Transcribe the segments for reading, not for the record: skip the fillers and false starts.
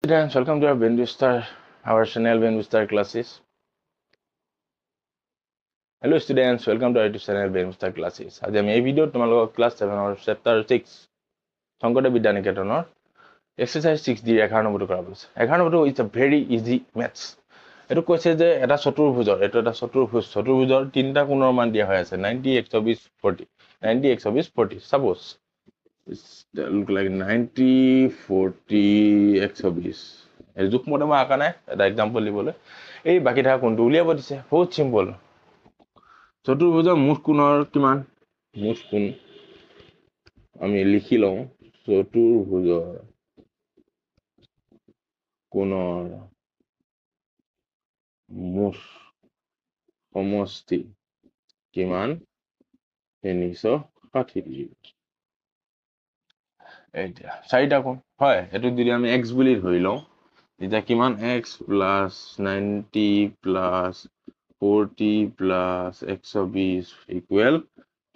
students, welcome to our Benvista, our channel Benvista classes. Hello students, welcome to our channel Benvista classes. Today I video tomorrow class 7 or chapter 6. Sankoda Vidyaniketanor exercise 6 di 11 number kora bols. 11 number is a very easy maths. Eto koise je eta chaturbhujor, eto eta chaturbhujor tinta konor man dia hoy ase 90 120 40. 90 120 40. Suppose it's look like 90 40 120. জোখ মতে মই আকা নাই এটা example দিবলৈ এই বাকি থকা কোনটো উলিয়াব দিছে বহুত সিম্পল চতুৰ্ভুজৰ মুঠ কোণৰ কিমান মুঠ কোণ আমি লিখি লওঁ চতুৰ্ভুজৰ কোণৰ মুঠ সমষ্টি কিমান 360 ডিগ্ৰী এতিয়া চাৰিটা কোণ হয় এটো যদি আমি x বুলি ধৰি লওঁ এটা কিমান x plus 90 plus 40 plus 120 equal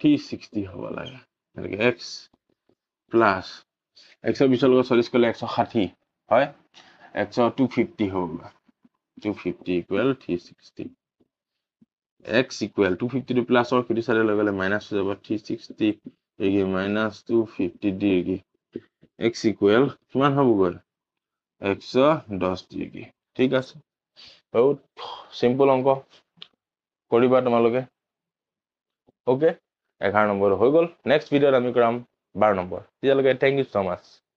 360 হ'ব লাগে মানে x plus 120 লগত 40 কৰিলে 160 হয় 250 হ'ব 250 equal 360 x equal 250 to plus or কিটো সাইডে লগালে মাইনাস হৈ যাব 360 eggy minus 250 degree x equal কিমান হ'ব গৈ 110 ডিগ্ৰী ঠিক আছে বহুত সিম্পল অঙ্ক কৰিবা তোমালোকে ওকে 11 নম্বৰ হৈ গল নেক্সট ভিডিওত আমি কৰাম 12 নম্বৰ তেতিয়ালৈকে থ্যাংক ইউ সো মাচ